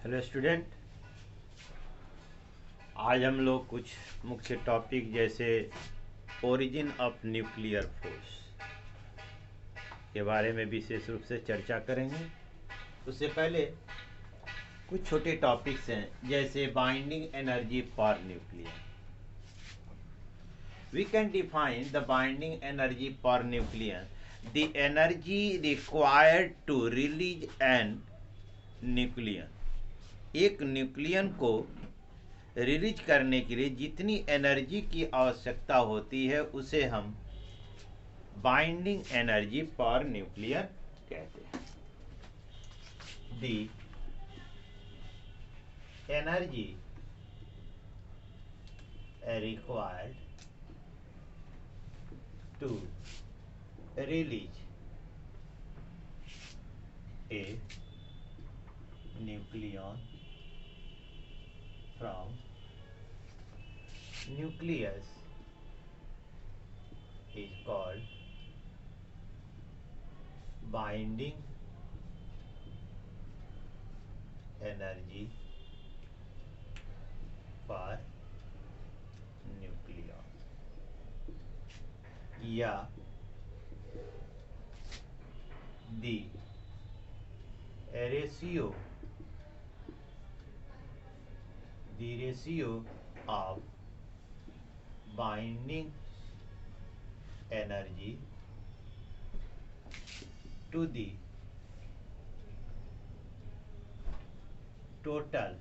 Hello student. आज हम लोग कुछ मुख्य टॉपिक जैसे ओरिजिन ऑफ न्यूक्लियर फोर्स के बारे में विशेष रूप से चर्चा करेंगे। उससे पहले कुछ छोटे टॉपिक्स हैं जैसे binding energy for nuclear. We can define the binding energy for nuclear, the energy required to release an nucleon. एक न्यूक्लियन को रिलीज करने के लिए जितनी एनर्जी की आवश्यकता होती है उसे हम बाइंडिंग एनर्जी फॉर न्यूक्लियर कहते हैं। The energy required to release a nucleon from nucleus is called binding energy for nucleon, या the ratio of binding energy to the total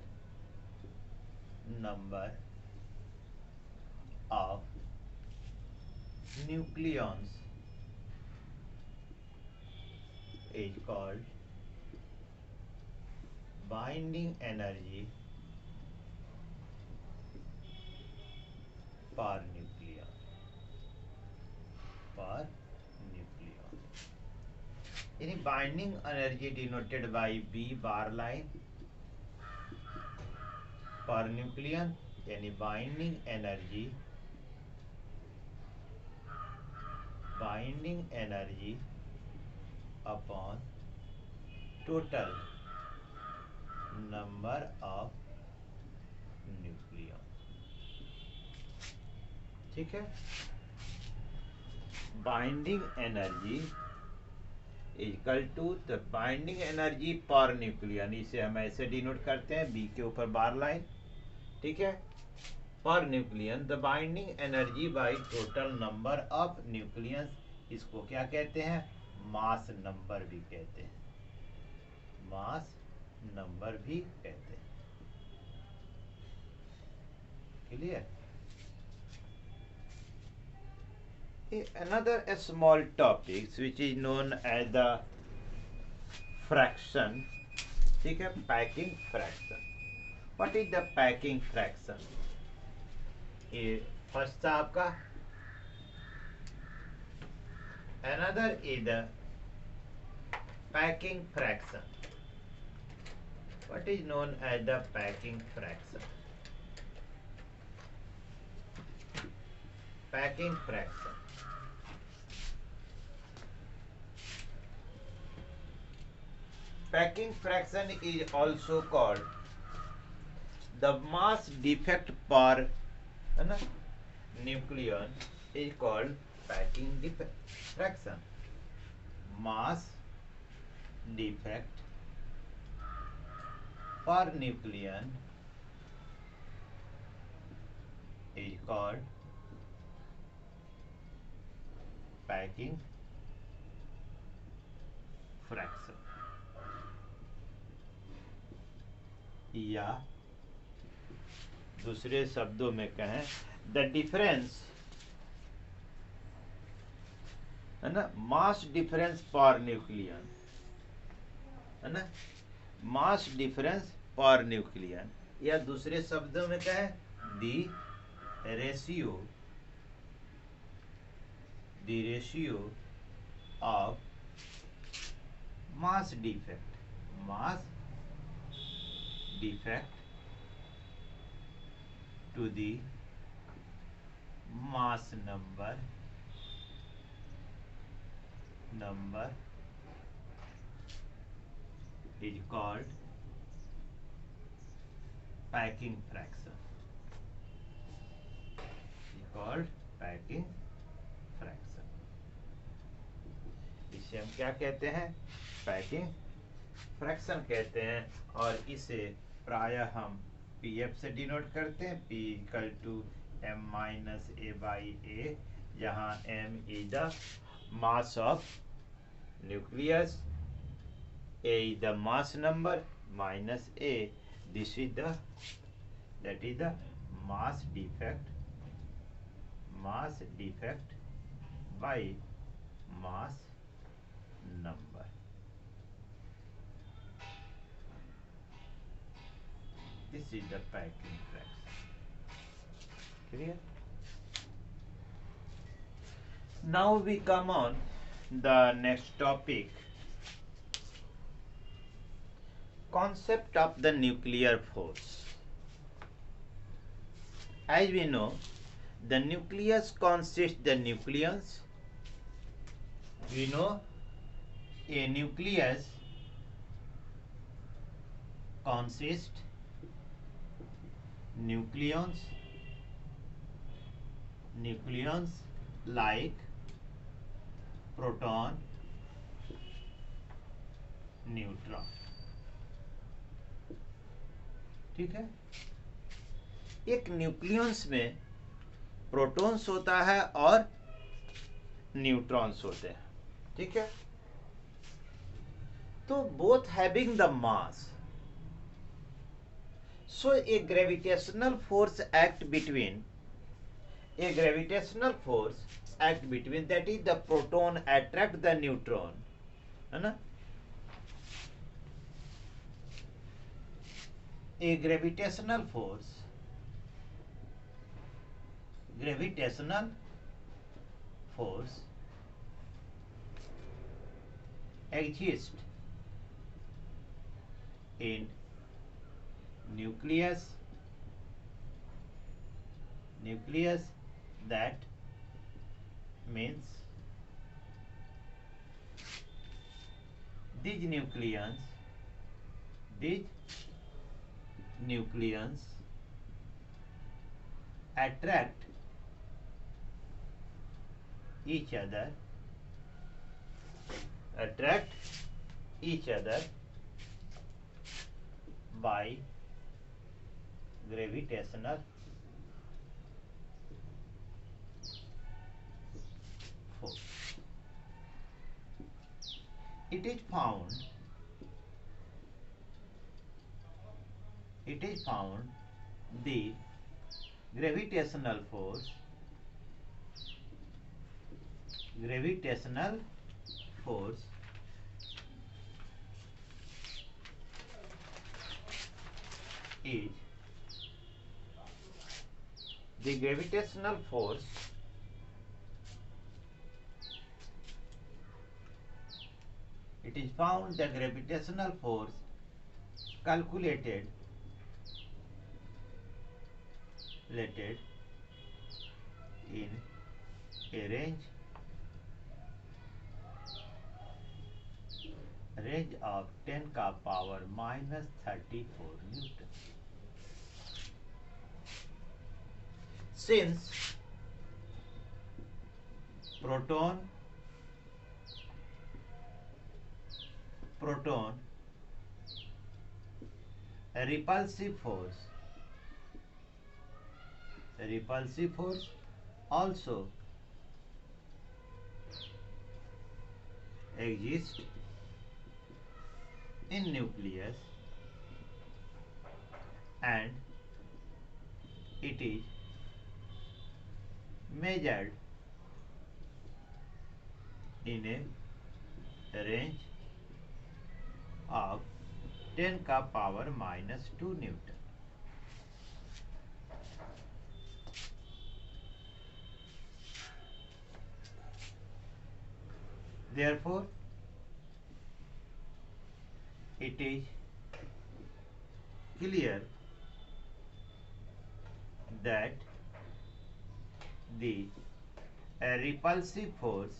number of nucleons is called binding energy per nucleon. यानी binding energy denoted by B bar line per nucleon, यानी binding energy upon total number of nucleon. ठीक है, binding energy equal to the binding energy per nucleon, इसे हम ऐसे denote करते हैं B के ऊपर बार लाइन। ठीक है, per nucleon the binding energy by total number of nucleon. इसको क्या कहते हैं? मास नंबर भी कहते हैं, मास नंबर भी कहते हैं। Clear? Another small topic which is known as the fraction. ठीक है, packing fraction. What is the packing fraction? ये फर्स्ट था आपका। Another is the packing fraction. What is known as the packing fraction? Packing fraction. Packing fraction is also called the mass defect per nucleon is called packing fraction. Mass defect per nucleon is called packing fraction, या दूसरे शब्दों में कहें the difference, है ना, मास difference per nucleon, है ना, मास difference per nucleon, या दूसरे शब्दों में कहें दी ratio of mass defect to the mass number is called packing fraction, is called packing fraction. इसे हम क्या कहते हैं? पैकिंग फ्रैक्शन कहते हैं। और इसे प्रायः हम पीएफ से डिनोट करते हैं, P equal to m minus A by A, जहाँ m is the mass of nucleus, a is the mass number, minus a, this is the, that is the mass defect by mass number. This is the packing fraction. Clear? Now we come on the next topic, concept of the nuclear force. As we know, the nucleus consists the nucleons. We know a nucleus consists nucleons like proton, neutron. ठीक है? एक nucleons में protons होता है और neutrons होते हैं। ठीक है? तो both having the mass, so a gravitational force act between that is the proton attract the neutron, है ना? A gravitational force exists in nucleus that means these nucleons attract each other by gravitational force. It is found the gravitational force is the gravitational force it is found the gravitational force calculated in a range of 10 का power minus 34 Newton. Since proton repulsive force also exists in nucleus and it is measured in a range of 10 का power minus 2 Newton. Therefore, it is clear that the repulsive force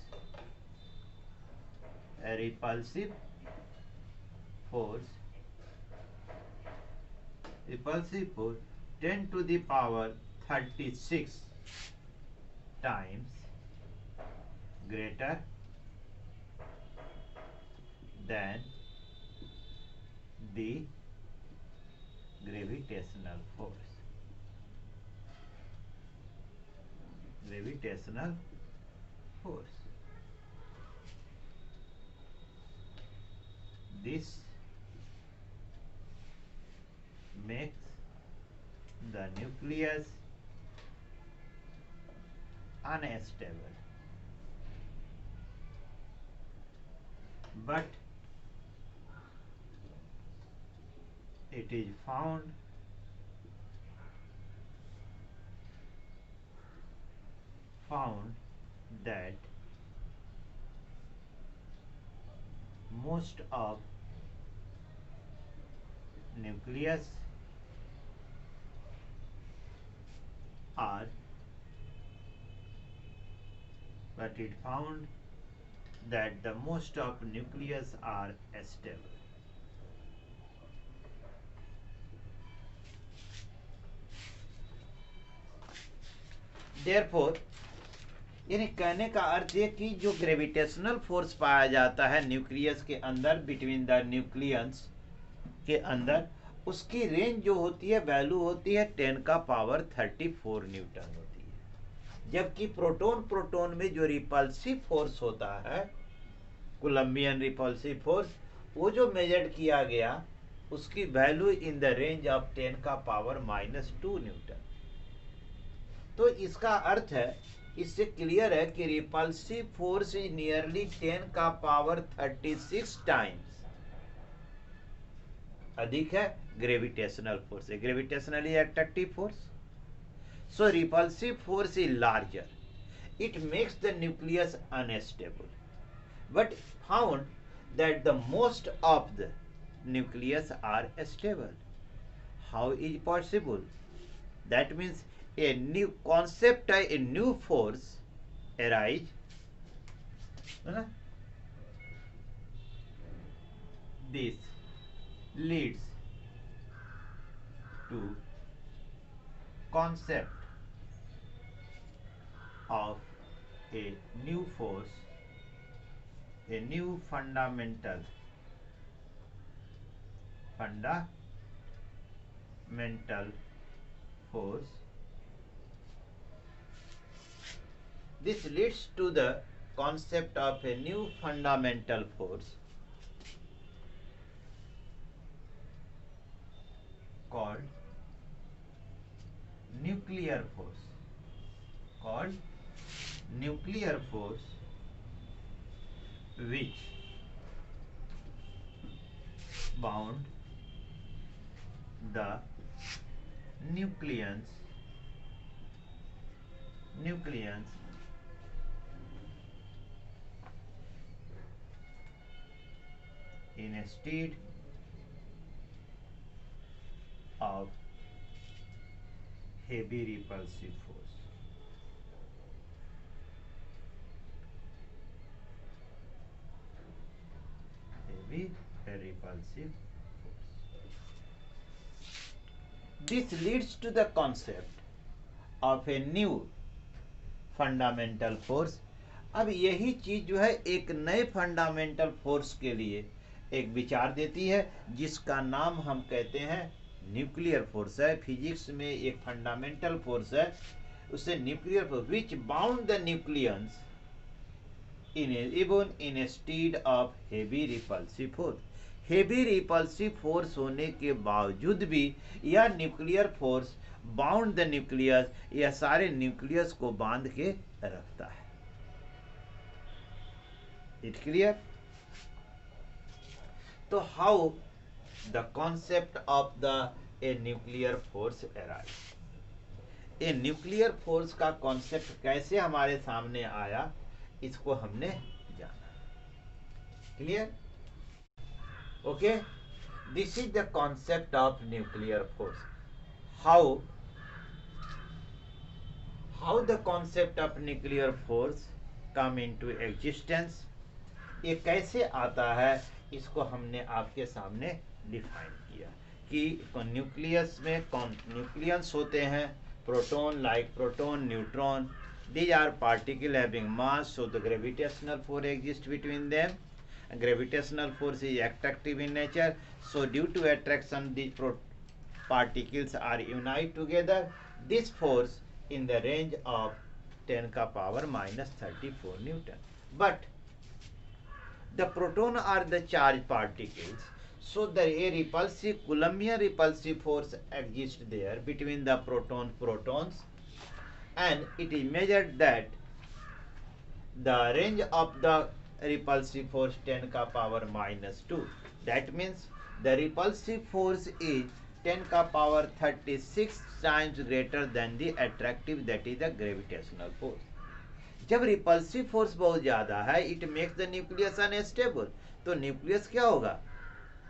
repulsive force 10 to the power 36 times greater than the gravitational force. Gravitational force. This makes the nucleus unstable, but it is found that most of nucleus are the most of nucleus are stable. Therefore, यानी कहने का अर्थ है कि जो gravitational force पाया जाता है nucleus के अंदर, बिटवीन द न्यूक्लियंस के अंदर, उसकी रेंज जो होती है, वैल्यू होती है 10 का पावर 34 न्यूटन होती है। जबकि प्रोटोन में जो रिपल्सिव फोर्स होता है, कोलम्बियन रिपल्सिव फोर्स, वो जो मेजर्ड किया गया, उसकी value in the range of 10 का पावर -2 न्यूटन। तो इसका अर्थ है, इससे क्लियर है कि रिपल्सिव फोर्स इज नियरली 10 का पावर 36 टाइम्स अधिक है ग्रेविटेशनल फोर्स से। Gravitationally attractive force, so repulsive force is larger, it makes the nucleus unstable, but found that the most of the nucleus are stable. How is possible? That means a new concept, a new force arise. This leads to concept of a new force, a new fundamental force. This leads to the concept of a new fundamental force called nuclear force. Which bound the nucleons in a state of heavy repulsive force. Heavy repulsive force. This leads to the concept of a new fundamental force. अब यही चीज जो है एक नए fundamental force के लिए एक विचार देती है, जिसका नाम हम कहते हैं न्यूक्लियर फोर्स है। फिजिक्स में एक फंडामेंटल फोर्स है, उसे nuclear force, which bound the nucleons even in a state of heavy repulsive force. Heavy repulsive force होने के बावजूद भी यह nuclear force bound the nucleus, यह सारे न्यूक्लियस को बांध के रखता है। It clear? तो how the concept of the a nuclear force arise? A nuclear force का कॉन्सेप्ट कैसे हमारे सामने आया, इसको हमने जाना। Clear? Okay, this is the concept of nuclear force. How the concept of nuclear force come into existence, ये कैसे आता है, इसको हमने आपके सामने डिफाइन किया। कि न्यूक्लियस में न्यूक्लियंस होते हैं, proton, like proton, neutron. These are particles having mass, so the gravitational force exists between them. And gravitational force is attractive in nature, so due to attraction these particles are unite together. This force in the range of 10 ka power minus 34 Newton. But the proton are the charged particles, so the a repulsive Coulombian repulsive force exists there between the protons, and it is measured that the range of the repulsive force 10 ka power minus 2. That means the repulsive force is 10 ka power 36 times greater than the attractive, that is the gravitational force. जब repulsive force बहुत ज्यादा है, it makes the nucleus unstable, तो nucleus क्या होगा,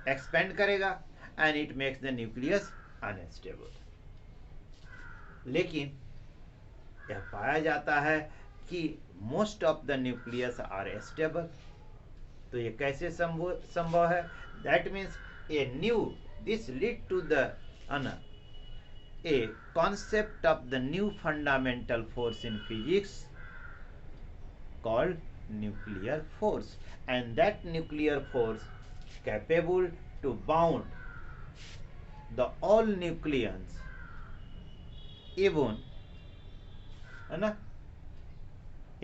expand करेगा, and it makes the nucleus unstable. लेकिन यह पाया जाता है कि most of the nucleus are stable. तो ये कैसे संभव है? That means a new, this lead to the a concept of the new fundamental force in physics called nuclear force, and that nuclear force capable to bound the all nucleons, even है ना,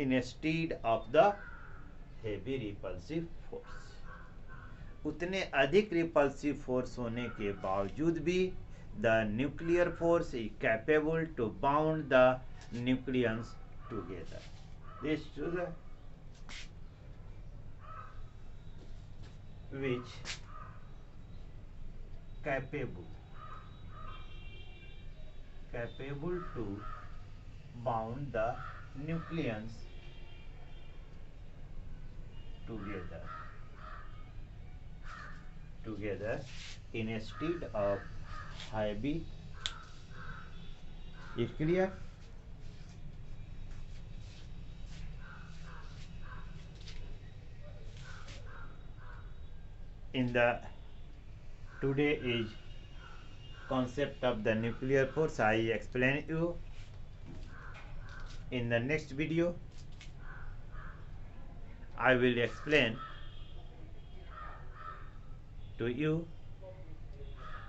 instead of the heavy repulsive force. उतने अधिक repulsive force होने के बावजूद भी the nuclear force is capable to bound the nucleons together. This to the which capable to bound the nucleons together instead of heavy. Is clear? In the today is concept of the nuclear force, I explain you. In the next video I will explain to you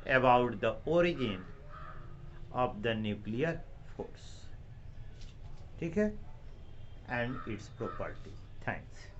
about the origin of the nuclear force, ठीक है, and its property. Thanks.